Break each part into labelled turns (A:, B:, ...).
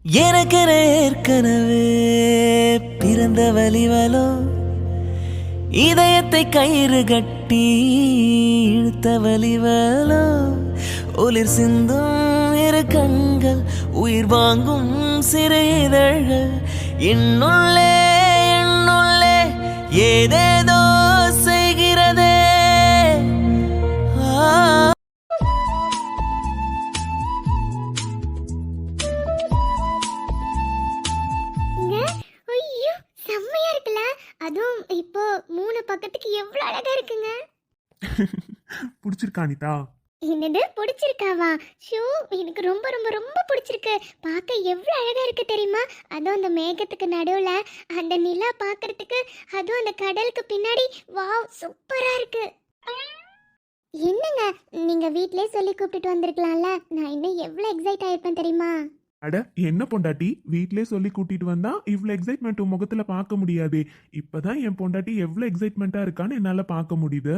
A: எனக்கென ஏற்கனவே பிறந்த வலிவலோ இதயத்தை கயிறு கட்டி இழுத்த வலிவலோ ஒளிர் சிந்தும் இரு கண்கள் உயிர் வாங்கும் சிறு இதழ்கள் என்னுள்ளே என்னுள்ளே ஏதேதோ செய்கிறதே.
B: ஐயோ செம்மையா இருக்குல்ல. அதுவும் இப்போ 3 பக்கத்துக்கு எவ்வளவு அழகா இருக்குங்க.
C: பிடிச்சிருக்கா அனிதா?
B: என்னது பிடிச்சிருக்காவா? ஷூ எனக்கு ரொம்ப ரொம்ப ரொம்ப பிடிச்சிருக்கு. பார்க்க எவ்வளவு அழகா இருக்கு தெரியுமா? அதுவும் அந்த மேகத்துக்கு நடுவுல அந்த நிலா பார்க்கறதுக்கு, அதுவும் அந்த கடலுக்கு பின்னாடி, வாவ் சூப்பரா இருக்கு. என்னங்க நீங்க வீட்லயே சொல்லி கூப்பிட்டுட்டு வந்திருக்கலாம்ல. நான் இன்னும் எவ்வளவு எக்ஸைட் ஆயிருப்பேன் தெரியுமா?
C: அட என்ன பொண்டாட்டி, வீட்லயே சொல்லி கூட்டிட்டு வந்தா இவ்வளவு எக்ஸைட்மெண்ட் உன் முகத்துல பார்க்க முடியாதே. இப்பதான் என் பொண்டாட்டி எவ்வளவு எக்ஸைட்மெண்டா இருக்கான்னு என்னால பார்க்க முடியுது.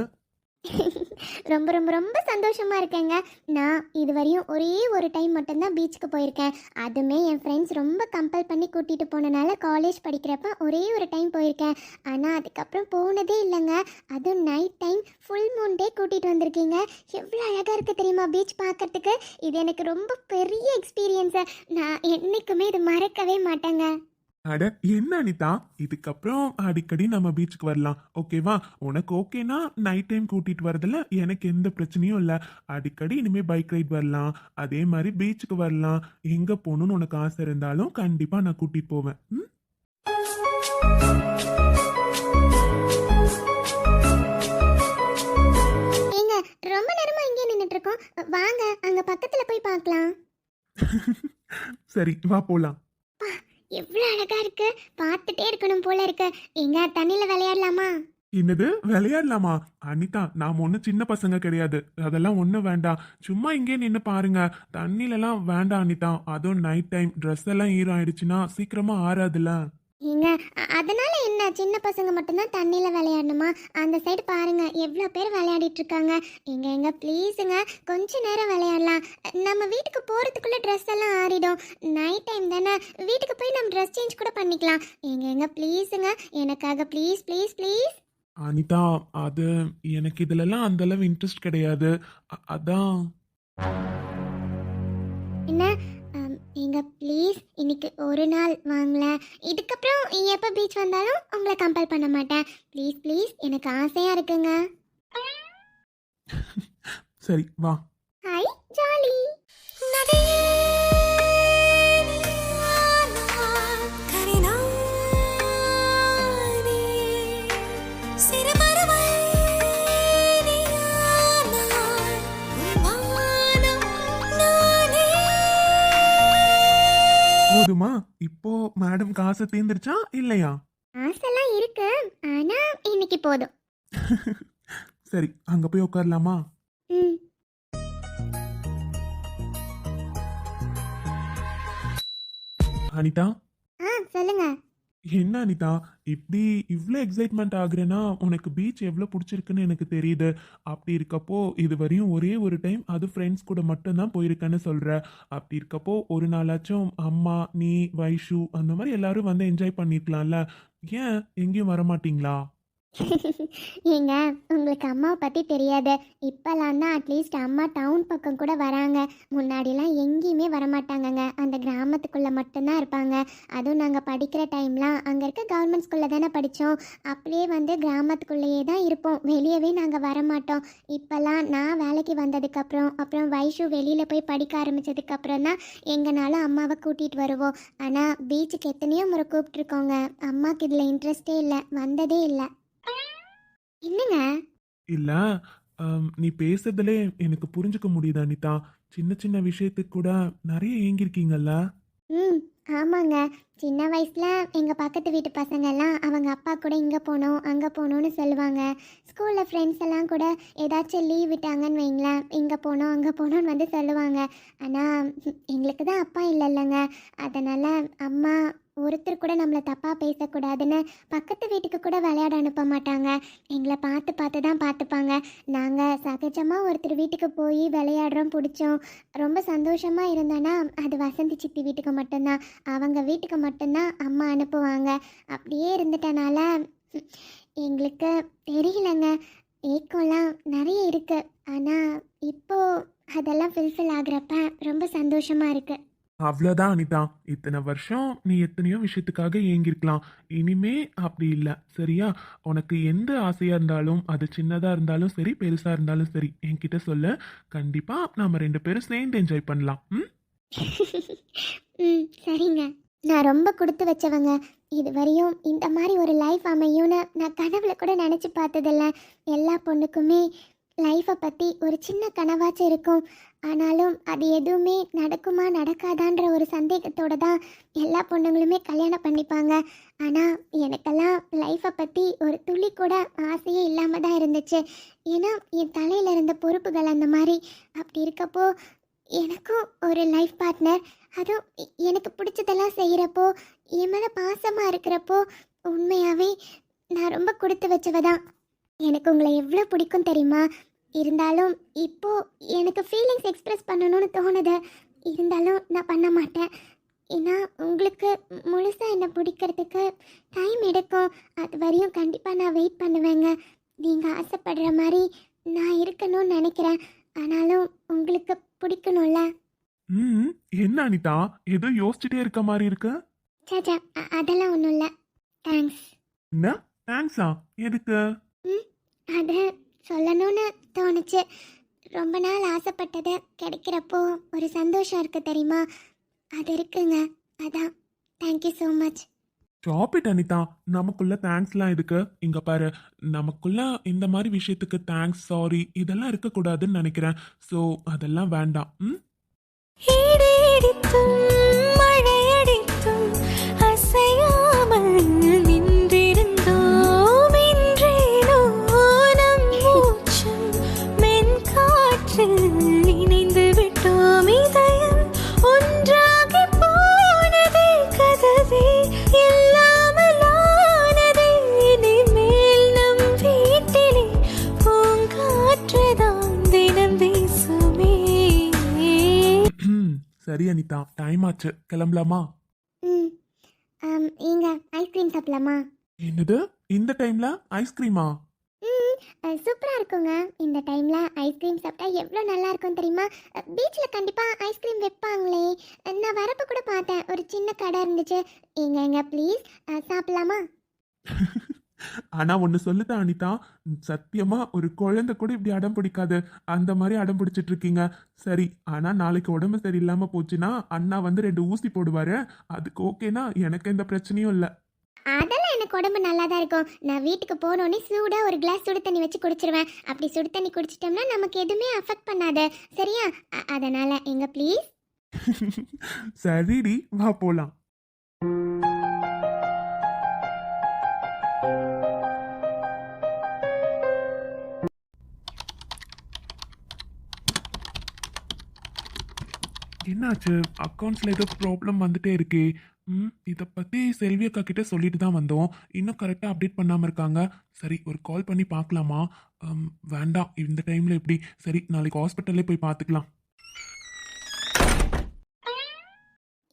B: ரொம்ப ரொம்ப ரொம்ப சந்தோஷமா இருக்கேங்க. நான் இதுவரையும் ஒரே ஒரு டைம் மட்டும்தான் பீச்சுக்கு போயிருக்கேன். அதுவுமே என் ஃப்ரெண்ட்ஸ் ரொம்ப கம்பல் பண்ணி கூட்டிகிட்டு போனனால காலேஜ் படிக்கிறப்ப ஒரே ஒரு டைம் போயிருக்கேன். ஆனால் அதுக்கப்புறம் போனதே இல்லைங்க. அதுவும் night time full moon day கூட்டிகிட்டு வந்திருக்கீங்க. எவ்வளோ அழகாக இருக்குது தெரியுமா பீச் பார்க்கறதுக்கு. இது எனக்கு ரொம்ப பெரிய எக்ஸ்பீரியன்ஸு. நான் என்றைக்குமே இது மறக்கவே மாட்டேங்க.
C: அட என்ன அனிதா, இதுக்கப்புறம் அடிக்கடி நம்ம பீச்சுக்கு வரலாம், ஓகேவா? உனக்கு ஓகேனா நைட் டைம் கூட்டிட்டு வரதுல எனக்கு எந்த பிரச்சனையும் இல்லை. அடிக்கடி இனிமே பைக் ரைட் வரலாம், அதே மாதிரி பீச்சுக்கு வரலாம். எங்க போகணும்னு உனக்கு ஆசை இருந்தாலும் கண்டிப்பா நான் கூட்டிட்டு போவேன்.
B: ஏங்க ரொம்ப நேரமா இங்கே நின்றுட்டு இருக்கோம். வாங்க அங்க பக்கத்துல போய் பார்க்கலாம்.
C: சரி வா போலாம்.
B: எவ்வளோ அழகா இருக்கு. பார்த்துட்டே இருக்கணும் போல இருக்கு. எங்க தண்ணியில விளையாடலாமா?
C: என்னது விளையாடலாமா? அனிதா, நாம ஒன்றும் சின்ன பசங்க கிடையாது, அதெல்லாம் ஒன்றும் வேண்டாம். சும்மா இங்கே நின்று பாருங்க. தண்ணிலலாம் வேண்டாம் அனிதா. அதுவும் நைட் டைம் ட்ரெஸ் எல்லாம் ஈரம் ஆயிடுச்சுன்னா சீக்கிரமா ஆறாதுல.
B: ஏங்க அதனால என்ன? சின்ன பசங்க மட்டும்தான் தண்ணியில் விளையாடணுமா? அந்த சைடு பாருங்க எவ்வளோ பேர் விளையாடிட்டு இருக்காங்க. எங்க ப்ளீஸுங்க கொஞ்ச நேரம் விளையாடலாம். நம்ம வீட்டுக்கு போகிறதுக்குள்ளே ட்ரெஸ் எல்லாம் ஆறிடும். நைட் டைம் தானே, வீட்டுக்கு போய் நம்ம ட்ரெஸ் சேஞ்ச் கூட பண்ணிக்கலாம். எங்க ப்ளீஸுங்க எனக்காக ப்ளீஸ் ப்ளீஸ் ப்ளீஸ்.
C: அனிதா, அது எனக்கு இதுலலாம் அந்த அளவு இன்ட்ரெஸ்ட் கிடையாது. அதான்.
B: என்ன எங்க ப்ளீஸ் இன்னைக்கு ஒரு நாள் வாங்கல. இதுக்கப்புறம் எப்போ பீச் வந்தாலும் உங்களை கம்பல் பண்ண மாட்டேன். ப்ளீஸ் ப்ளீஸ் எனக்கு ஆசையாக இருக்குங்க.
C: சரி வா.
B: Hi jolly.
C: போதுமா? இப்போ மேடம் காசு தீர்ந்துருச்சா இல்லையா?
B: ஆசைலாம் இருக்கு, ஆனா இன்னைக்கு போதும்.
C: சரி அங்க போய் உட்காரலாமா?
B: ம்.
C: அனிதா.
B: சொல்லுங்க.
C: என்ன அனிதா, இப்படி இவ்வளோ எக்ஸைட்மெண்ட் ஆகுறேன்னா உனக்கு பீச் எவ்வளோ பிடிச்சிருக்குன்னு எனக்கு தெரியுது. அப்படி இருக்கப்போ இது வரையும் ஒரே ஒரு டைம், அது ஃப்ரெண்ட்ஸ் கூட மட்டும்தான் போயிருக்கேன்னு சொல்கிற. அப்படி இருக்கப்போ ஒரு நாளாச்சும் அம்மா, நீ, வைஷு அந்த மாதிரி எல்லாரும் வந்து என்ஜாய் பண்ணிருக்கலாம்ல. ஏன் எங்கேயும் வரமாட்டீங்களா?
B: ஏங்க உங்களுக்கு அம்மாவை பற்றி தெரியாது. இப்போலாம் தான் அட்லீஸ்ட் அம்மா டவுன் பக்கம் கூட வராங்க. முன்னாடிலாம் எங்கேயுமே வரமாட்டாங்கங்க. அந்த கிராமத்துக்குள்ளே மட்டும்தான் இருப்பாங்க. அதுவும் நாங்கள் படிக்கிற டைம்லாம் அங்கே இருக்க கவர்மெண்ட் ஸ்கூலில் தானே படித்தோம். அப்படியே வந்து கிராமத்துக்குள்ளேயே தான் இருப்போம். வெளியவே நாங்கள் வரமாட்டோம். இப்போல்லாம் நான் வேலைக்கு வந்ததுக்கப்புறம், அப்புறம் வைஷு வெளியில் போய் படிக்க ஆரம்பித்ததுக்கப்புறம் தான் எங்கனாலும் அம்மாவை கூட்டிகிட்டு வருவோம். ஆனால் பீச்சுக்கு எத்தனையோ முறை கூப்பிட்ருக்கோங்க. அம்மாவுக்கு இதில் இன்ட்ரெஸ்டே இல்லை, வந்ததே இல்லை. என்னங்க?
C: இல்ல, நீ பேசுறதுலே எனக்கு புரிஞ்சுக்க முடியுது அனிதா. சின்ன சின்ன விஷயத்துக்கு கூட நிறைய ஏங்கிருக்கீங்கல்ல.
B: ம் ஆமாங்க. சின்ன வயசில் எங்கள் பக்கத்து வீட்டு பசங்கள்லாம் அவங்க அப்பா கூட இங்கே போனோம் அங்கே போகணுன்னு சொல்லுவாங்க. ஸ்கூலில் ஃப்ரெண்ட்ஸ் எல்லாம் கூட ஏதாச்சும் லீவ் விட்டாங்கன்னு வைங்களேன், இங்கே போனோம் அங்கே போகணுன்னு வந்து சொல்லுவாங்க. ஆனால் எங்களுக்கு தான் அப்பா இல்லைல்லங்க. அதனால் அம்மா ஒருத்தர் கூட நம்மளை தப்பாக பேசக்கூடாதுன்னு பக்கத்து வீட்டுக்கு கூட விளையாட அனுப்ப மாட்டாங்க. எங்களை பார்த்து பார்த்து தான் பார்த்துப்பாங்க. நாங்கள் சகஜமாக ஒருத்தர் வீட்டுக்கு போய் விளையாடுறோம், பிடிச்சோம், ரொம்ப சந்தோஷமாக இருந்தோன்னா அது வசந்தி சித்தி வீட்டுக்கு மட்டும்தான். அவங்க வீட்டுக்கு மட்டும்தான் அம்மா அனுப்புவாங்க. அப்படியே இருந்துட்டனால எங்களுக்கு தெரியலங்க. ஏக்கம்லாம் நிறைய இருக்கு. ஆனால் இப்போ அதெல்லாம் ஃபில்ஃபில் ஆகுறப்ப ரொம்ப சந்தோஷமா இருக்கு.
C: அவ்வளோதான் அனிதா. இத்தனை வருஷம் நீ எத்தனையோ விஷயத்துக்காக ஏங்கியிருக்கலாம். இனிமே அப்படி இல்லை, சரியா? உனக்கு எந்த ஆசையாக இருந்தாலும், அது சின்னதாக இருந்தாலும் சரி, பெருசாக இருந்தாலும் சரி, என்கிட்ட சொல்ல. கண்டிப்பாக நாம 2 பேரும் சேர்ந்து என்ஜாய் பண்ணலாம். ம்.
B: சரிங்க. நான் ரொம்ப கொடுத்து வச்சவங்க. இது வரையும் இந்த மாதிரி ஒரு லைஃப் அமையும்னு நான் கனவுல கூட நினச்சி பார்த்ததில்ல. எல்லா பொண்ணுக்குமே லைஃப்பை பற்றி ஒரு சின்ன கனவாச்சும் இருக்கும். ஆனாலும் அது எதுவுமே நடக்குமா நடக்காதான்ற ஒரு சந்தேகத்தோடு தான் எல்லா பொண்ணுங்களுமே கல்யாணம் பண்ணிப்பாங்க. ஆனால் எனக்கெல்லாம் லைஃப்பை பற்றி ஒரு துளி கூட ஆசையே இல்லாமல் தான் இருந்துச்சு. ஏன்னா என் தலையில் இருந்த பொறுப்புகள் அந்த மாதிரி. அப்படி இருக்கப்போ எனக்கும் ஒரு லைஃப் பார்ட்னர், அதுவும் எனக்கு பிடிச்சதெல்லாம் செய்கிறப்போ, என் மேலே பாசமாக இருக்கிறப்போ உண்மையாகவே நான் ரொம்ப கொடுத்து வச்சவ தான். எனக்கு உங்களை எவ்வளோ பிடிக்கும் தெரியுமா? இருந்தாலும் இப்போ எனக்கு ஃபீலிங்ஸ் எக்ஸ்ப்ரெஸ் பண்ணணும்னு தோணுது. இருந்தாலும் நான் பண்ண மாட்டேன். ஏன்னா உங்களுக்கு முழுசாக என்னை பிடிக்கிறதுக்கு டைம் எடுக்கும். அது வரையும் கண்டிப்பாக நான் வெயிட் பண்ணுவேங்க. நீங்கள் ஆசைப்படுற மாதிரி நான் இருக்கணும்னு நினைக்கிறேன். ஆனாலும் உங்களுக்கு பிடிக்கணும்ல.
C: ம். என்ன அனிதா, ஏதோ யோசிச்சுட்டே இருக்க மாதிரி இருக்கு?
B: சாச்சா, அதெல்லாம் ஒன்றும் இல்லை. தேங்க்ஸ்.
C: என்ன தேங்க்ஸா? எதுக்கு?
B: அது சொல்லணும்னு தோணுச்சு. ரொம்ப நாள் ஆசைப்பட்டது கிடைக்கிறப்போ ஒரு சந்தோஷம் இருக்கு தெரியுமா? அது இருக்குங்க. அதான். Thank you so much.
C: Stop it Anitha. நமக்குள்ள தேங்க்ஸ்லாம் எதுக்கு? இங்க பாரு, நமக்குள்ள இந்த மாதிரி விஷயத்துக்கு தேங்க்ஸ், சாரி இதெல்லாம் இருக்கக்கூடாதுன்னு நினைக்கிறேன். ஸோ அதெல்லாம் வேண்டாம். ம்.
A: இடியடித்தும் மழையடித்தும் அசையாமல் நின்றிருந்தோம். இன்றேனோ நம் மூச்சும் மென்காற்றில் இணைந்து விட்டோம். இதயம் ஒன்றாகி போனதே, கதவே இல்லாமல் ஆனதே. இனிமேல் நம் வீட்டிலே பூங்காற்றுதான் தினம் வீசுமே.
C: சரி அனிதா, டைம் ஆச்சு, கிளம்பலாமா?
B: ம். இங்க ஐஸ்கிரீம் சாப்பிடலாமா?
C: என்னது, இந்த டைம்ல ஐஸ்கிரீமா?
B: சூப்பராக இருக்குங்க. இந்த டைமில் ஐஸ்கிரீம் சாப்பிட்டா எவ்வளோ நல்லா இருக்கும் தெரியுமா? பீச்சில் கண்டிப்பாக ஐஸ்கிரீம் வைப்பாங்களே. நான் வரப்போ கூட பார்த்தேன், ஒரு சின்ன கடை இருந்துச்சு. எங்க ப்ளீஸ் சாப்பிடலாமா?
C: ஆனா ஒன்னு சொல்லுதா அனிதா, சத்தியமா ஒரு குழந்தை கூட இப்படி அடம் பிடிக்காது. அந்த மாதிரி அடம் பிடிச்சிட்டு இருக்கீங்க. சரி, ஆனா நாளைக்கு உடம்பு சரியில்லாம போச்சுன்னா அண்ணா வந்து 2 ஊசி போடுவாரு. அதுக்கு ஓகேனா எனக்கு எந்த பிரச்சனையும் இல்லை.
B: அதெல்லாம் எனக்கு உடம்பு நல்லா தான் இருக்கும். நான் வீட்டுக்கு போனோடனே சூடாக ஒரு கிளாஸ் சுடு தண்ணி வச்சு குடிச்சிருவேன். அப்படி சுடு தண்ணி குடிச்சிட்டோம்னா நமக்கு எதுவுமே அஃபெக்ட் பண்ணாது, சரியா? அதனால் எங்க ப்ளீஸ்.
C: சரிடி, வா போலாம். என்னாச்சு? அக்கௌண்ட்ஸில் ஏதோ ப்ராப்ளம் வந்துட்டே இருக்கே. இதை பற்றி செல்வி அக்கா கிட்ட சொல்லிட்டு தான் வந்தோம். இன்னும் கரெக்டாக அப்டேட் பண்ணாமல் இருக்காங்க. சரி, ஒரு கால் பண்ணி பார்க்கலாமா? வேண்டாம், இந்த டைமில் எப்படி? சரி, நாளைக்கு ஹாஸ்பிட்டல்லே போய் பார்த்துக்கலாம்.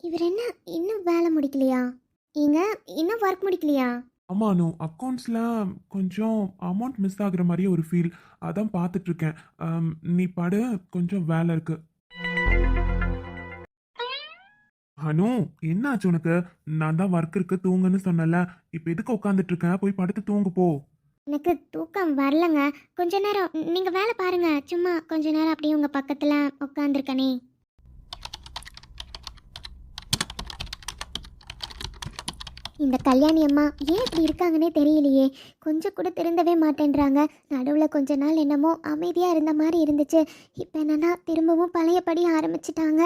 B: இவர் என்ன இன்னும் வேலை முடிக்கலையா? ஏங்க இன்னும் ஒர்க் முடிக்கலையா?
C: ஆமானு, அக்கௌண்ட்ஸில் கொஞ்சம் அமௌண்ட் மிஸ் ஆகுற மாதிரியே ஒரு ஃபீல். அதான் பார்த்துட்ருக்கேன். நீ படு, கொஞ்சம் வேலை இருக்கு. அனு, என்னாச்சு உனக்கு? நான் தான் ஒர்க் இருக்கு தூங்குன்னு சொன்னல. இப்போ எதுக்கு உட்காந்துட்டு இருக்கேன்? போய் படுத்து தூங்கு போ.
B: எனக்கு தூக்கம் வரலங்க. கொஞ்ச நேரம் நீங்கள் வேலை பாருங்க. சும்மா கொஞ்ச நேரம் அப்படியே உங்கள் பக்கத்தில் உட்காந்துருக்கனே. இந்த கல்யாணி அம்மா ஏன் இப்படி இருக்காங்கன்னே தெரியலையே. கொஞ்சம் கூட திருந்தவே மாட்டேன்றாங்க. நடுவில் கொஞ்ச நாள் என்னமோ அமைதியாக இருந்த மாதிரி இருந்துச்சு. இப்போ என்னன்னா திரும்பவும் பழையபடி ஆரம்பிச்சிட்டாங்க.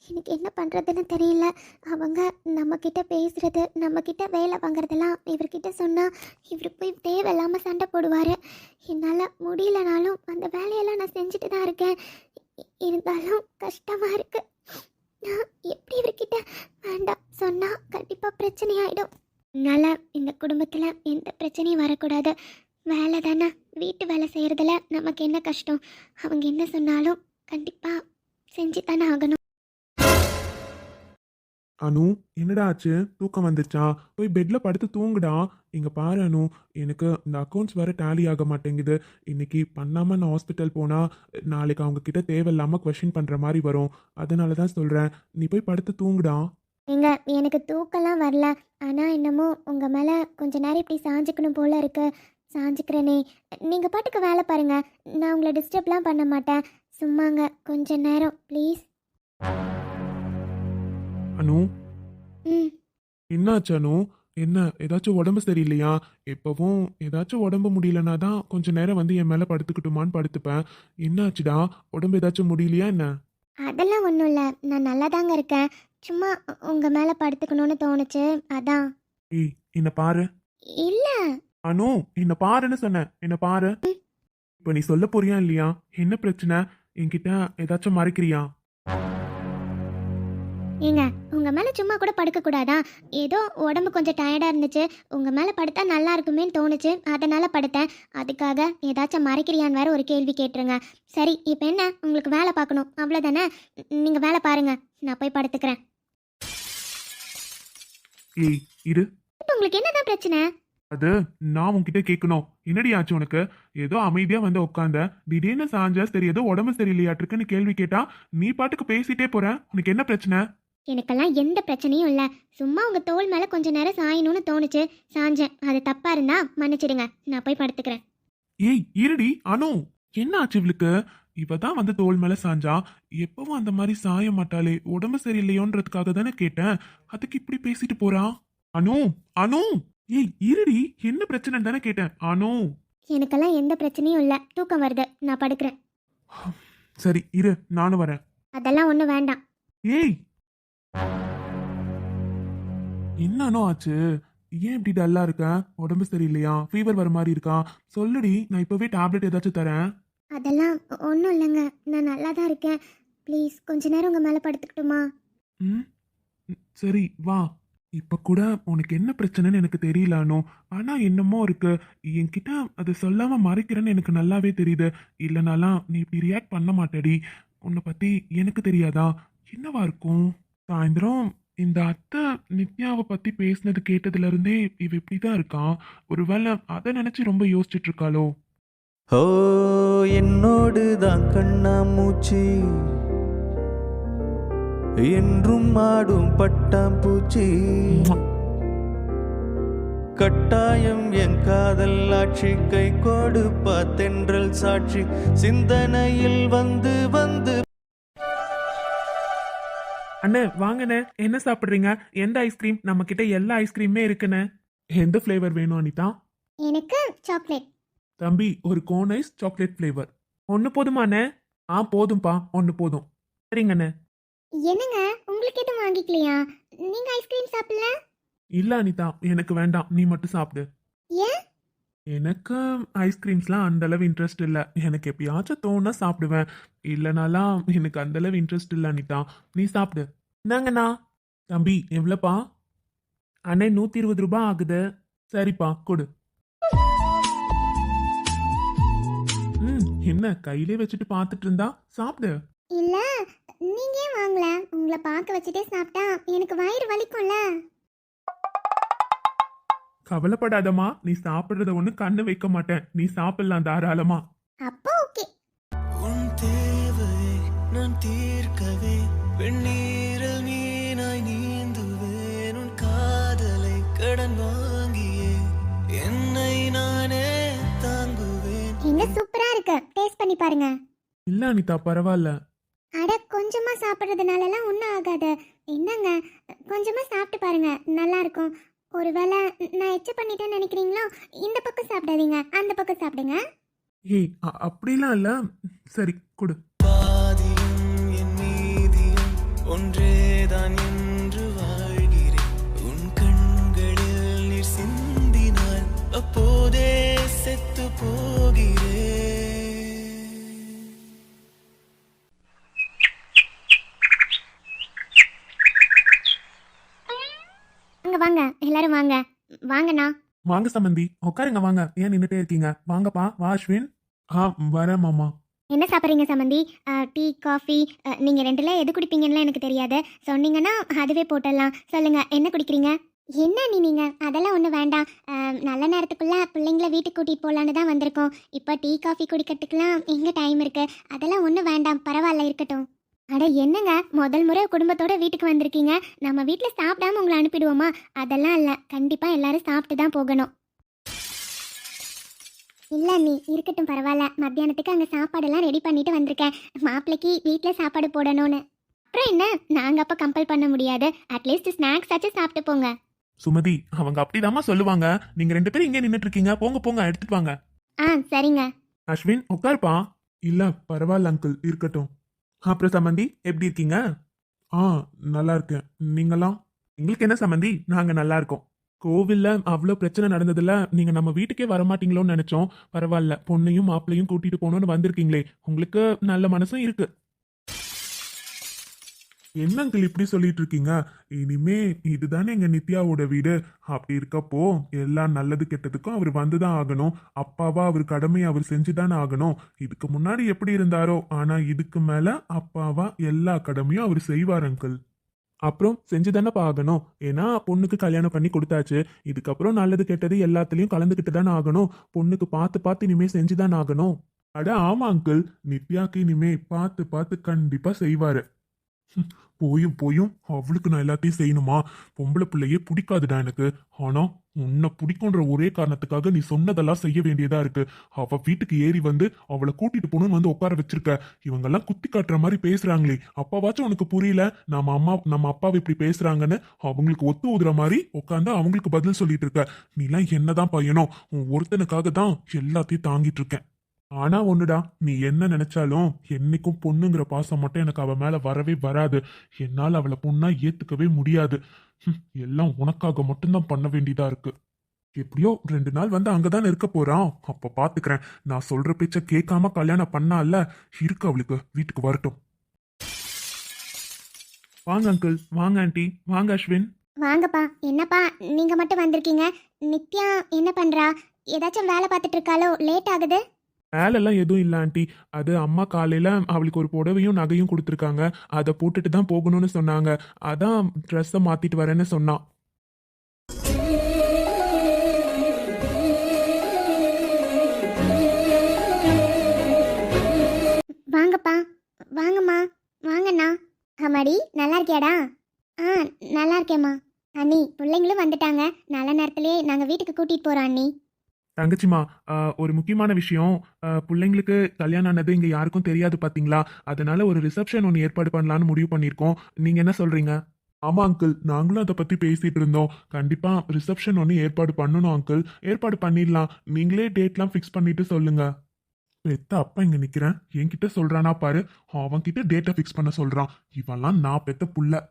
B: எனக்கு என்ன பண்ணுறதுன்னு தெரியல. அவங்க நம்மக்கிட்ட பேசுகிறது, நம்மக்கிட்ட வேலை வாங்குறதெல்லாம் இவர்கிட்ட சொன்னால் இவர் போய் தேவையில்லாமல் சண்டை போடுவார். என்னால் முடியலனாலும் அந்த வேலையெல்லாம் நான் செஞ்சுட்டு தான் இருக்கேன். இருந்தாலும் கஷ்டமாக இருக்குது. நான் எப்படி இவர்கிட்ட வேண்டாம் சொன்னால் கண்டிப்பாக கண்டிப்பாக பிரச்சனை ஆகிடும். அதனால் இந்த குடும்பத்தில் எந்த பிரச்சனையும் வரக்கூடாது. வேலை தானே, வீட்டு வேலை செய்கிறதுல நமக்கு என்ன கஷ்டம்? அவங்க என்ன சொன்னாலும் கண்டிப்பாக செஞ்சு தானே ஆகணும்.
C: அனு, என்னடா ஆச்சு? தூக்கம் வந்துச்சா? போய் பெட்ல படுத்து தூங்குடா. இங்க பாரு அனு, எனக்கு இந்த அக்கௌண்ட்ஸ் வேற டேலி ஆக மாட்டேங்குது. இன்னைக்கு பண்ணாம நான் ஹாஸ்பிட்டல் போனா நாளைக்கு அவங்க கிட்ட தேவையில்லாம கொஸ்டின் பண்ற மாதிரி வரும். அதனால தான் சொல்றேன், நீ போய் படுத்து தூங்குடா.
B: எனக்கு தூக்கம்லாம் வரல. ஆனால் என்னமோ உங்கள் மேலே கொஞ்ச நேரம் இப்படி சாஞ்சிக்கணும் போல இருக்கு. சாஞ்சிக்கிறேனே. நீங்கள் பாட்டுக்கு வேலை பாருங்க. நான் உங்களை டிஸ்டர்ப்லாம் பண்ண மாட்டேன். சும்மாங்க கொஞ்ச நேரம் ப்ளீஸ்.
C: அனு,
B: ம்.
C: என்னாச்சு அனு? என்ன, ஏதாச்சும் உடம்பு சரியில்லையா? எப்பவும் ஏதாச்சும் உடம்பு முடியலனா தான் கொஞ்ச நேரம் வந்து என் மேல படுத்துக்கிட்டுமான்னு படுத்துப்பேன். என்னாச்சுடா? உடம்பு ஏதாச்சும் முடியலையா என்ன?
B: அதெல்லாம் ஒன்றும் இல்லை, நான் நல்லா தாங்க இருக்கேன். சும்மா உங்கள் மேலே படுத்துக்கணும்னு தோணுச்சு, அதான்.
C: ஏய், என்ன பாரு.
B: இல்லை.
C: அனு, என்ன பாருன்னு சொன்னேன், என்ன பாரு. இப்ப நீ சொல்ல போறியா இல்லையா? என்ன பிரச்சனை? என்கிட்ட ஏதாச்சும் மறைக்கிறியா?
B: ஏங்க, உங்கள் மேலே சும்மா கூட படுக்கக்கூடாதா? ஏதோ உடம்பு கொஞ்சம் டயர்டாக இருந்துச்சு, உங்கள் மேலே படுத்தா நல்லா இருக்குமேன்னு தோணுச்சு, அதனால் படுத்தேன். அதுக்காக ஏதாச்சும் மறைக்கிறியான்னு வேற ஒரு கேள்வி கேட்டுருங்க. சரி, இப்போ என்ன, உங்களுக்கு வேலை பார்க்கணும் அவ்வளோதானே? நீங்கள் வேலை பாருங்க, நான் போய் படுத்துக்கிறேன்.
C: ஏய், இரு.
B: இப்போ உங்களுக்கு என்னதான் பிரச்சனை?
C: அது நான் உன்கிட்ட கேட்கணும். என்னடி ஆச்சு உனக்கு? ஏதோ அமைதியா வந்து உட்காந்த, திடீர்னு சாஞ்சா சரி ஏதோ உடம்பு சரியில்லையாட்டிருக்குன்னு கேள்வி கேட்டா நீ பாட்டுக்கு பேசிட்டே போற. உனக்கு என்ன பிரச்சனை?
B: எனக்கெல்லாம் எந்த பிரச்சனையும் இல்லை. சும்மா உங்கள் தோள் மேலே கொஞ்ச நேரம் சாயணும்னு தோணுச்சு, சாஞ்சேன். அது தப்பாக இருந்தா மன்னிச்சிடுங்க, நான் போய் படுத்துக்கிறேன்.
C: ஏய், இருடி அனு. என்ன ஆச்சு இவளுக்கு? இவ தான் வந்து தோள் மேல சாஞ்சா. எப்பவும் அந்த மாதிரி சாய மாட்டாளே, உடம்பு சரியில்லையோன்றதுக்காக தானே கேட்டேன். அதுக்கு இப்படி பேசிட்டு போறா. அனு, அனு. ஏய், இருடி. என்ன பிரச்சனை தானே கேட்டேன். அனு.
B: எனக்கெல்லாம் எந்த பிரச்சனையும் இல்லை, தூக்கம் வருது, நான் படுக்கிறேன்.
C: சரி இரு, நானும் வரேன்.
B: அதெல்லாம் ஒன்றும் வேண்டாம்.
C: ஏய், என்னனோ ஆச்சு? ஏன் இப்படி டல்லா இருக்க? உடம்பு சரியில்லையா? ஃபீவர் வர மாதிரி இருக்கா? சொல்லுடி, நான் இப்பவே டேப்லெட் ஏதாச்சும் தரேன்.
B: அதெல்லாம் ஒன்றும் இல்லைங்க, நான் நல்லா தான் இருக்கேன். ப்ளீஸ் கொஞ்ச நேரம் உங்கள் மேலே படுத்துக்கிட்டுமா?
C: ம், சரி வா. இப்ப கூட உனக்கு என்ன பிரச்சனைன்னு எனக்கு தெரியலானோ, ஆனா என்னமோ இருக்கு. என்கிட்ட அது சொல்லாம மறைக்கிறேன்னு எனக்கு நல்லாவே தெரியுது. இல்லைனாலாம் நீ இப்படி ரியாக்ட் பண்ண மாட்டேடி. உன்னை பத்தி எனக்கு தெரியாதா? என்னவா இருக்கும்? சாயந்தரம் இந்த அத்தை நித்யாவை பத்தி பேசினது கேட்டதுல இருந்தே இவ இப்படிதான் இருக்கான். ஒருவேளை அதை நினைச்சு ரொம்ப யோசிச்சுட்டு இருக்காளோ?
D: ஓ, என்னோடு தான் கண்ணாமூச்சி, என்றும் ஆடும் பட்டாம்பூச்சி, கட்டாயம் என் காதல் ஆட்சி, கை கொடுப்பா தென்றல் சாட்சி, சிந்தனையில் வந்து வந்து.
C: அண்ணே வாங்கண்ணே, என்ன சாப்பிடுறீங்க? எந்த ஐஸ்கிரீம்? நம்ம கிட்ட எல்லா ஐஸ்கிரீமே இருக்குண்ணே. எந்த ஃப்ளேவர் வேணும் அனிதா?
B: எனக்கு சாக்லேட்.
C: தம்பி, ஒரு கோன் ஐஸ் சாக்லேட் ஃப்ளேவர். ஒன்று போதுமாண்ணே? போதும்பா, ஒன்று போதும். சரிங்கண்ணே.
B: என்னங்க, உங்களுக்கு எதுவும் வாங்கிக்கலையா? நீங்கள் ஐஸ்கிரீம் சாப்பிடல?
C: இல்ல அனிதா, எனக்கு வேண்டாம், நீ மட்டும் சாப்பிடு.
B: ஏன்?
C: எனக்கு ஐஸ்கிரீம்ஸ்லாம் அந்த அளவு இன்ட்ரெஸ்ட் இல்லை. எனக்கு எப்பயாச்சும் தோணா சாப்பிடுவேன். இல்லைனாலாம் எனக்கு அந்த அளவு இன்ட்ரெஸ்ட் இல்லை அனிதா. நீ சாப்பிடு. என்னங்கண்ணா? தம்பி எவ்வளோப்பா? அண்ணே 120 ரூபாய் ஆகுது. சரிப்பா கொடு. என்ன கையிலே வச்சுட்டு பார்த்துட்டு இருந்தா? சாப்பிடு.
B: இல்லை, நீங்கள் ஏன் வாங்கல? உங்களை பார்க்க வச்சுட்டே சாப்பிட்டா எனக்கு வயிறு வலிக்கும்ல.
C: கவலைப்படாதம்மா, நீ சாப்பிடுறத ஒண்ணு கண்ணு வைக்க மாட்டேன். நீ சாப்பிடலாம் தாராளமா.
B: அப்போ ஓகே.
D: உன் தேவையை நான் தீர்க்கவே வெந்நீரில் மீனாய் நீந்துவேன், உன் காதலை கடன் வாங்கியே என்னை நானே தாங்குவேன்.
B: என்ன சூப்பரா இருக்கு, டேஸ்ட் பண்ணி பாருங்க.
C: இல்ல அனிதா, பரவாயில்ல.
B: அட, கொஞ்சமா சாப்பிட்றதுனாலலாம் ஒன்றும் ஆகாது. என்னங்க, கொஞ்சமா சாப்பிட்டு பாருங்க, நல்லா இருக்கும். ஒருவேளை நான் எச்ச பண்ணிட்டேன்னு நினைக்கிறீங்களோ, இந்த பக்கம் சாப்பிடாதீங்க, அந்த பக்கம் சாப்பிடுங்க.
C: ஏய், அப்படிலாம் இல்ல. சரி கொடு.
D: பாதியும் என் மீதியும் ஒன்றேதான் என்று வாழ்கிறேன், உன் கண்களில் நீர் சிந்தினால் அப்போதே செத்து போகிறேன்.
B: அங்க வாங்க எல்லாரும் வாங்க. வாங்கண்ணா.
C: வாங்க சம்மந்தி, உட்காருங்க. வாங்க, ஏன் நின்னுட்டே இருக்கீங்க? வாங்கப்பா, வா அஸ்வின். வரேன் மாமா.
B: என்ன சாப்பிட்றீங்க சம்மந்தி? டீ, காஃபி, நீங்கள் ரெண்டுல எது குடிப்பீங்கன்னு எனக்கு தெரியாது. சொன்னீங்கன்னா அதுவே போட்டுடலாம். சொல்லுங்க, என்ன குடிக்கிறீங்க? என்ன நீங்கள் அதெல்லாம் ஒன்றும் வேண்டாம். நல்ல நேரத்துக்குள்ளே பிள்ளைங்கள வீட்டுக்கு கூட்டிகிட்டு போகலான்னு தான் வந்திருக்கோம். இப்போ டீ காஃபி குடிக்கிறதுக்கெலாம் எங்கே டைம் இருக்குது? அதெல்லாம் ஒன்றும் வேண்டாம், பரவாயில்ல, இருக்கட்டும். அட என்னங்க, முதல் முறை குடும்பத்தோட வீட்டுக்கு வந்திருக்கீங்க. நம்ம வீட்டில் சாப்பிடாம உங்களை அனுப்பிடுவோமா? அதெல்லாம் இல்லை, கண்டிப்பாக எல்லாரும் சாப்பிட்டு தான் போகணும். இல்லை நீ இருக்கட்டும், பரவாயில்ல. மத்தியானத்துக்கு அங்கே சாப்பாடெல்லாம் ரெடி பண்ணிட்டு வந்திருக்கேன். மாப்பிள்ளைக்கு வீட்டில் சாப்பாடு போடணும்னு. அப்புறம் என்ன, நாங்கள் அப்போ கம்பல் பண்ண முடியாது. அட்லீஸ்ட் ஸ்நாக்ஸ் ஆச்சும் சாப்பிட்டு போங்க.
C: சுமதி, அவங்க அப்படிதாம்மா சொல்லுவாங்க. நீங்க 2 பேரும் இங்கே நின்னுட்டு இருக்கீங்க. போங்க போங்க, எடுத்துட்டு வாங்க.
B: சரிங்க.
C: அஸ்வின் உட்காருப்பா. இல்ல பரவாயில்ல அங்கிள், இருக்கட்டும். அப்புறம் சம்மந்தி, எப்படி இருக்கீங்க? நல்லா இருக்கேன். நீங்களாம்? எங்களுக்கு என்ன சம்மந்தி, நாங்க நல்லா இருக்கோம். கோவில்ல அவ்வளோ பிரச்சனை நடந்ததுல நீங்க நம்ம வீட்டுக்கே வரமாட்டீங்களோன்னு நினைச்சோம். பரவாயில்ல, பொண்ணையும் மாப்பிள்ளையும் கூட்டிட்டு போகணும்னு வந்திருக்கீங்களே, உங்களுக்கு நல்ல மனசும் இருக்கு. என்ன அங்கிள் இப்படி சொல்லிட்டு இருக்கீங்க? இனிமே இதுதானே எங்க நித்யாவோட வீடு. அப்படி இருக்கப்போ எல்லாம் நல்லது கெட்டதுக்கும் அவர் வந்துதான் ஆகணும். அப்பாவா அவர் கடமையை அவர் செஞ்சுதானே ஆகணும். இதுக்கு முன்னாடி எப்படி இருந்தாரோ, ஆனா இதுக்கு மேல அப்பாவா எல்லா கடமையும் அவர் செய்வார் அங்கிள். அப்புறம் செஞ்சுதானப்பா ஆகணும். ஏன்னா பொண்ணுக்கு கல்யாணம் பண்ணி கொடுத்தாச்சு. இதுக்கப்புறம் நல்லது கெட்டது எல்லாத்துலயும் கலந்துக்கிட்டு தானே ஆகணும். பொண்ணுக்கு பார்த்து பார்த்து இனிமே செஞ்சுதான் ஆகணும். அட ஆமா அங்கிள், நித்யாக்கு இனிமே பார்த்து பார்த்து கண்டிப்பா செய்வாரு. போயும் போயும் அவளுக்கு நான் எல்லாத்தையும் செய்யணுமா? பொம்பளை பிள்ளையே பிடிக்காதுடா எனக்கு. ஆனா உன்னை பிடிக்குன்ற ஒரே காரணத்துக்காக நீ சொன்னதெல்லாம் செய்ய வேண்டியதா இருக்கு. அவ வீட்டுக்கு ஏறி வந்து அவளை கூட்டிட்டு போகணும்னு வந்து உட்கார வச்சிருக்க. இவங்கெல்லாம் குத்தி காட்டுற மாதிரி பேசுறாங்களே, அப்பாவாச்சும் உனக்கு புரியல நம்ம அப்பாவை இப்படி பேசுறாங்கன்னு? அவங்களுக்கு ஒத்து ஊதுற மாதிரி உட்காந்து அவங்களுக்கு பதில் சொல்லிட்டு இருக்க. நீலாம் என்னதான் பையனோ, உன் ஒருத்தனுக்காக தான் எல்லாத்தையும் தாங்கிட்டு இருக்கேன். ஆனா ஒண்ணுடா, நீ என்ன நினைச்சாலும் என்னைக்கும் பொண்ணுங்கிற பாசம் மட்டும் எனக்கு அவ மேல வரவே வராது. என்னால அவளை பொண்ணா ஏத்துக்கவே முடியாது. எல்லாம் உனக்காக மட்டும்தான் பண்ண வேண்டியதா இருக்கு. எப்படியோ 2 நாள் வந்து அங்கதான் இருக்க போறான். அப்ப பாத்துக்கிறேன். நான் சொல்ற பேச்ச கேட்காம கல்யாணம் பண்ணால இருக்கு அவளுக்கு. வீட்டுக்கு வரட்டும். வாங்க அங்கிள், வாங்க ஆண்டி, வாங்க அஸ்வின்.
B: வாங்கப்பா. என்னப்பா நீங்க மட்டும் வந்திருக்கீங்க? நித்யா என்ன பண்றா? ஏதாச்சும் வேலை பார்த்துட்டு இருக்காளோ? லேட் ஆகுது.
C: வேலைலாம் எதுவும் இல்லை ஆண்டி. அது அம்மா காலையில அவளுக்கு ஒரு புடவையும் நகையும் கொடுத்துருக்காங்க. அதை போட்டுட்டு தான் போகணும்னு சொன்னாங்க. அதான் ட்ரெஸ்ஸை மாத்திட்டு வரேன்னு சொன்னான்.
B: வாங்கப்பா, வாங்கம்மா, வாங்கண்ணா. அம்மாடி, நல்லா இருக்கியாடா? நல்லா இருக்கேம்மா. அண்ணி, பிள்ளைங்களும் வந்துட்டாங்க. நல்ல நேரத்திலே நாங்கள் வீட்டுக்கு கூட்டிகிட்டு போகிறோம் அண்ணி.
C: தங்கச்சிமா, ஒரு முக்கியமான விஷயம். பிள்ளைங்களுக்கு கல்யாணம் ஆனது இங்க யாருக்கும் தெரியாது பாத்தீங்களா? அதனால ஒரு ரிசப்ஷன் ஒன்று ஏற்பாடு பண்ணலான்னு முடிவு பண்ணியிருக்கோம். நீங்க என்ன சொல்றீங்க? ஆமா அங்கிள், நாங்களும் அதை பத்தி பேசிட்டு இருந்தோம். கண்டிப்பா ரிசப்ஷன் ஒன்று ஏற்பாடு பண்ணணும் அங்கிள். ஏற்பாடு பண்ணிடலாம். நீங்களே டேட்லாம் ஃபிக்ஸ் பண்ணிட்டு சொல்லுங்க. பெத்த அப்பா இங்க நிக்கிறேன், என்கிட்ட சொல்றானா பாரு. அவன் கிட்ட டேட்டை ஃபிக்ஸ் பண்ண சொல்றான். இவெல்லாம் நான் பெத்த புள்ள.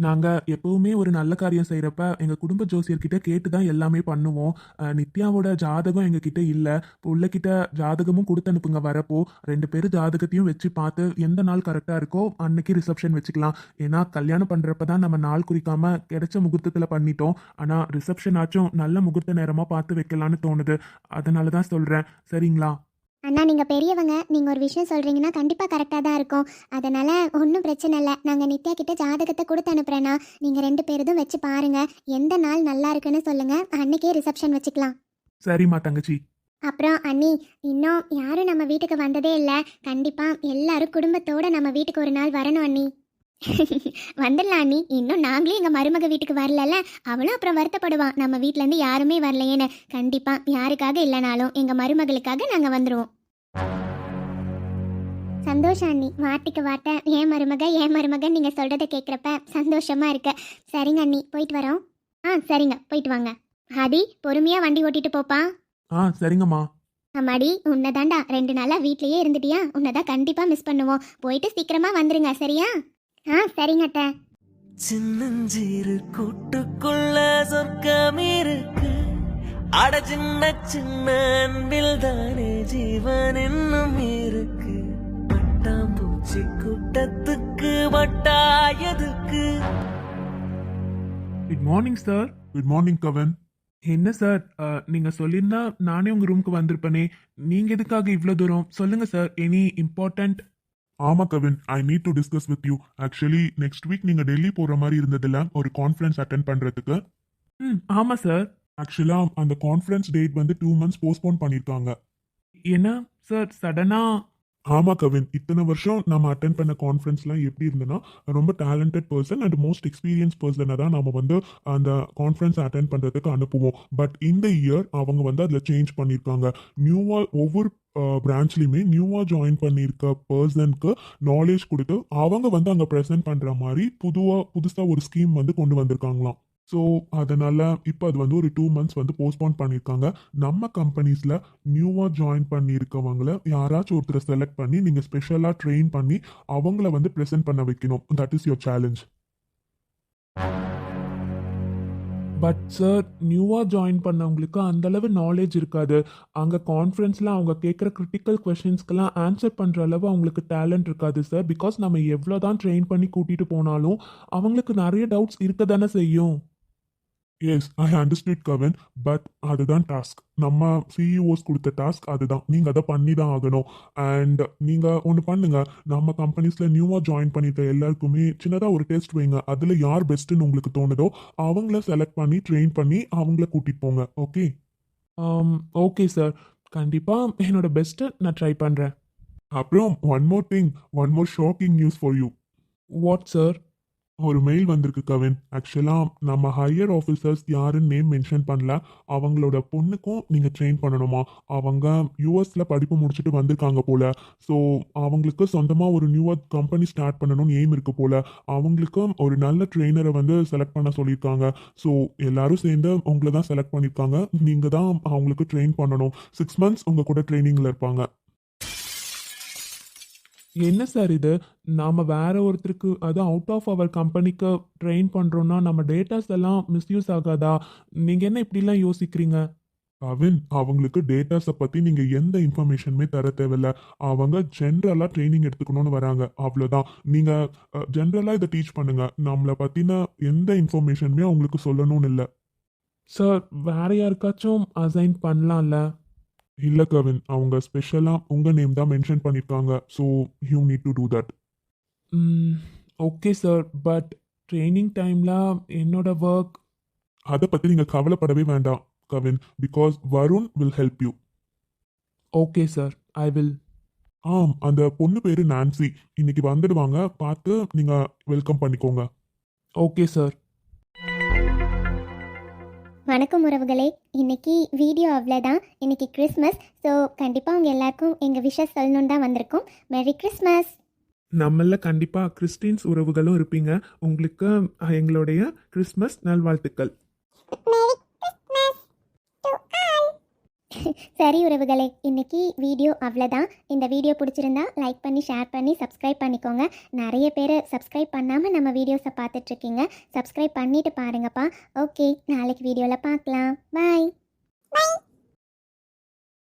C: நாங்க எப்பவுமே ஒரு நல்ல காரியம் செய்யறப்ப எங்க குடும்ப ஜோசியர்கிட்ட கேட்டு தான் எல்லாமே பண்ணுவோம். நித்யாவோட ஜாதகம் எங்க கிட்ட இல்ல. புள்ளகிட்ட ஜாதகமும் கொடுத்து அனுப்புங்க வரப்போ. 2 பேரும் ஜாதகத்தையும் வச்சு பார்த்து எந்த நாள் கரெக்டா இருக்கோ அன்னைக்கு ரிசப்ஷன் வச்சுக்கலாம். ஏன்னா கல்யாணம் பண்றப்பதான் நம்ம நாள் குறிக்காம கிடைச்ச முகூர்த்தத்துல பண்ணிட்டோம். ஆனா ரிசப்ஷன் ஆச்சும் நல்ல முகூர்த்த நேரமா பார்த்து வைக்கலான்னு தோணுது. அதனாலதான் சொல்றேன், சரிங்களா?
B: அண்ணா, நீங்கள் பெரியவங்க, நீங்கள் ஒரு விஷயம் சொல்கிறீங்கன்னா கண்டிப்பாக கரெக்டாக தான் இருக்கும். அதனால் ஒன்றும் பிரச்சனை இல்லை. நாங்கள் நித்யா கிட்ட ஜாதகத்தை கொடுத்து அனுப்புகிறேன்னா நீங்கள் 2 பேரும் வச்சு பாருங்கள். எந்த நாள் நல்லா இருக்குன்னு சொல்லுங்கள், அன்னைக்கே ரிசப்ஷன் வச்சுக்கலாம்.
C: சரிம்மா தங்கச்சி.
B: அப்புறம் அண்ணி, இன்னும் யாரும் நம்ம வீட்டுக்கு வந்ததே இல்லை. கண்டிப்பாக எல்லாரும் குடும்பத்தோடு நம்ம வீட்டுக்கு ஒரு நாள் வரணும் அண்ணி. வந்துடலாம் அண்ணி. இன்னும் நாங்களே எங்கள் மருமக வீட்டுக்கு வரலல்ல, அவளும் அப்புறம் வருத்தப்படுவான் நம்ம வீட்டிலேருந்து யாருமே வரலையேன்னு. கண்டிப்பாக யாருக்காக இல்லைனாலும் எங்கள் மருமகளுக்காக நாங்கள் வந்துடுவோம். சந்தோஷம் அண்ணி, வார்த்தைக்கு வார்த்தை ஏன் மருமகன் நீங்கள் சொல்கிறத கேட்குறப்ப சந்தோஷமாக இருக்கு. சரிங்க அண்ணி, போயிட்டு வரோம். சரிங்க, போயிட்டு வாங்க. ஆதி, பொறுமையாக வண்டி ஓட்டிட்டு போப்பா.
C: சரிங்கம்மா.
B: அம்மாடி, உன்னை தாண்டா 2 நாளாக வீட்லேயே இருந்துட்டியா? உன்னை தான் கண்டிப்பாக மிஸ் பண்ணுவோம். போயிட்டு சீக்கிரமாக வந்துருங்க, சரியா? சரிங்க அத்தை.
D: சின்னஞ்சிறு கூட்டுக்குள்ள சொர்க்கம் இருக்கு. அட சின்ன சின்ன அன்பில் தானே ஜீவன் இன்னும் இருக்கு. பட்டாம்பூச்சி கூட்டு கூட்டத்துக்கு வட்டாயதுக்கு.
C: Good morning sir.
E: Good morning Kavin.
C: என்ன சார் நீங்க சொல்லியிருந்தா நானே உங்க ரூமுக்கு வந்திருப்பேனே. நீங்க எதுக்காக இவ்வளோ தூரம் சொல்லுங்க சார். Any important?
E: ஆமா Kavin, I need to discuss with you. Actually next week நீங்க டெல்லி போற மாதிரி இருந்ததுல ஒரு கான்ஃபரன்ஸ் அட்டென்ட் பண்றதுக்கு.
C: ஆமாம் சார்.
E: ஆக்சுவலா அந்த கான்ஃபரன்ஸ் டேட் வந்து 2 months போஸ்ட்போன் பண்ணிருக்காங்க.
C: என்ன சார் சடனா?
E: ஆமா கவின், இத்தனை வருஷம் நம்ம அட்டென்ட் பண்ண கான்ஃபரன்ஸ்லாம் எப்படி இருந்ததுன்னா ரொம்ப talented person and most experience பர்சனை தான் நம்ம வந்து அந்த கான்ஃபரன்ஸ் அட்டென்ட் பண்ணுறதுக்கு அனுப்புவோம். பட் இந்த இயர் அவங்க வந்து அதில் சேஞ்ச் பண்ணியிருக்காங்க. நியூவாக ஒவ்வொரு பிரான்ச்லையுமே நியூவாக ஜாயின் பண்ணியிருக்க பர்சனுக்கு நாலேஜ் கொடுத்து அவங்க வந்து அங்கே ப்ரெசென்ட் பண்ணுற மாதிரி புதுசாக ஒரு ஸ்கீம் வந்து கொண்டு வந்திருக்காங்களாம். ஸோ அதனால் இப்போ அது வந்து ஒரு 2 months வந்து போஸ்ட்போன் பண்ணியிருக்காங்க. நம்ம கம்பெனிஸில் நியூவாக ஜாயின் பண்ணியிருக்கவங்கள யாராச்சும் ஒருத்தரை செலக்ட் பண்ணி நீங்கள் ஸ்பெஷலாக ட்ரெயின் பண்ணி அவங்கள வந்து ப்ரெசென்ட் பண்ண வைக்கணும். That is your challenge.
C: But sir நியூவாக ஜாயின் பண்ணவங்களுக்கு அந்தளவு நாலேஜ் இருக்காது. அங்கே கான்ஃபரன்ஸில் அவங்க கேட்குற கிரிட்டிக்கல் கொஷின்ஸ்க்கெல்லாம் ஆன்சர் பண்ணுற அளவு அவங்களுக்கு டேலண்ட் இருக்காது சார். பிகாஸ் நம்ம எவ்வளோ தான் ட்ரெயின் பண்ணி கூட்டிகிட்டு போனாலும் அவங்களுக்கு நிறைய டவுட்ஸ் இருக்க தானே செய்யும்.
E: Yes, I understood Kavin. But அதுதான் டாஸ்க். நம்ம சிஇஓஸ் கொடுத்த டாஸ்க் அதுதான். நீங்கள் அதை பண்ணி தான் ஆகணும். அண்ட் நீங்கள் ஒன்று பண்ணுங்க, நம்ம கம்பெனிஸில் நியூவாக ஜாயின் பண்ணிட்ட எல்லாருக்குமே சின்னதாக ஒரு டெஸ்ட் வைங்க. அதில் யார் பெஸ்ட்டுன்னு உங்களுக்கு தோணுதோ அவங்கள செலக்ட் பண்ணி ட்ரெயின் பண்ணி அவங்கள கூட்டிகிட்டு போங்க. ஓகே?
C: ஓகே சார், கண்டிப்பாக என்னோட பெஸ்ட்டை நான் ட்ரை பண்ணுறேன்.
E: அப்புறம் one more shocking news for you.
C: What sir?
E: ஒரு மெயில் வந்திருக்கு கவின். ஆக்சுவலாக நம்ம ஹையர் ஆஃபீஸர்ஸ் யாருன்னு நேம் மென்ஷன் பண்ணல. அவங்களோட பொண்ணுக்கும் நீங்கள் ட்ரெயின் பண்ணணுமா. அவங்க யூஎஸில் படிப்பு முடிச்சுட்டு வந்திருக்காங்க போல். ஸோ அவங்களுக்கு சொந்தமாக ஒரு நியூவாக கம்பெனி ஸ்டார்ட் பண்ணணும்னு எய்ம் இருக்கு போல். அவங்களுக்கும் ஒரு நல்ல ட்ரெயினரை வந்து செலக்ட் பண்ண சொல்லியிருக்காங்க. ஸோ எல்லாரும் சேர்ந்து உங்களை தான் செலக்ட் பண்ணியிருக்காங்க. நீங்கள் தான் அவங்களுக்கு ட்ரெயின் பண்ணணும். 6 months உங்கள் கூட ட்ரைனிங்கில் இருப்பாங்க.
C: என்ன சார் இது? நாம் வேற ஒருத்தருக்கு அது அவுட் ஆஃப் அவர் கம்பெனிக்கு ட்ரெயின் பண்ணுறோன்னா நம்ம டேட்டாஸ் எல்லாம் மிஸ்யூஸ் ஆகாதா? நீங்கள் என்ன இப்படிலாம் யோசிக்கிறீங்க?
E: கவின், அவங்களுக்கு டேட்டாஸை பற்றி நீங்கள் எந்த இன்ஃபர்மேஷனுமே தர தேவையில்ல. அவங்க ஜென்ரலாக ட்ரைனிங் எடுத்துக்கணும்னு வராங்க, அவ்வளோதான். நீங்கள் ஜென்ரலாக இதை டீச் பண்ணுங்கள். நம்மளை பற்றின எந்த இன்ஃபர்மேஷனுமே அவங்களுக்கு சொல்லணும்னு இல்லை.
C: சார் வேற யாருக்காச்சும் அசைன் பண்ணலாம்ல?
E: இல்லை கவின், அவங்க ஸ்பெஷலாக உங்கள் நேம் தான் மென்ஷன் பண்ணியிருக்காங்க. So you need to do that.
C: Okay sir, but training டைமில் என்னோட ஒர்க்.
E: அதை பற்றி நீங்கள் கவலைப்படவே வேண்டாம் Kavin, because Varun will help you.
C: Okay sir, I will.
E: அந்த பொண்ணு பேர் நான்சி. இன்னைக்கு வந்துடுவாங்க, பார்த்து நீங்கள் வெல்கம் பண்ணிக்கோங்க.
C: Okay sir.
B: வணக்கம் உறவுகளே, இன்னைக்கு வீடியோ அவ்வளோதான். இன்னைக்கு கிறிஸ்மஸ். ஸோ கண்டிப்பாக உங்கள் எல்லாருக்கும் எங்கள் விஷஸ் சொல்லணுன்னு தான் வந்திருக்கோம். மெரி கிறிஸ்மஸ்.
C: நம்மள கண்டிப்பாக கிறிஸ்டின்ஸ் உறவுகளும் இருப்பீங்க. உங்களுக்கு எங்களுடைய கிறிஸ்மஸ் நல்வாழ்த்துக்கள்.
B: சரி உறவுகளே, இன்னைக்கு வீடியோ அவ்வளோதான். இந்த வீடியோ பிடிச்சிருந்தா லைக் பண்ணி ஷேர் பண்ணி சப்ஸ்கிரைப் பண்ணிக்கோங்க. நிறைய பேர் சப்ஸ்கிரைப் பண்ணாமல் நம்ம வீடியோஸை பார்த்துட்ருக்கீங்க. சப்ஸ்கிரைப் பண்ணிவிட்டு பாருங்கப்பா. ஓகே, நாளைக்கு வீடியோவில் பார்க்கலாம். பாய்.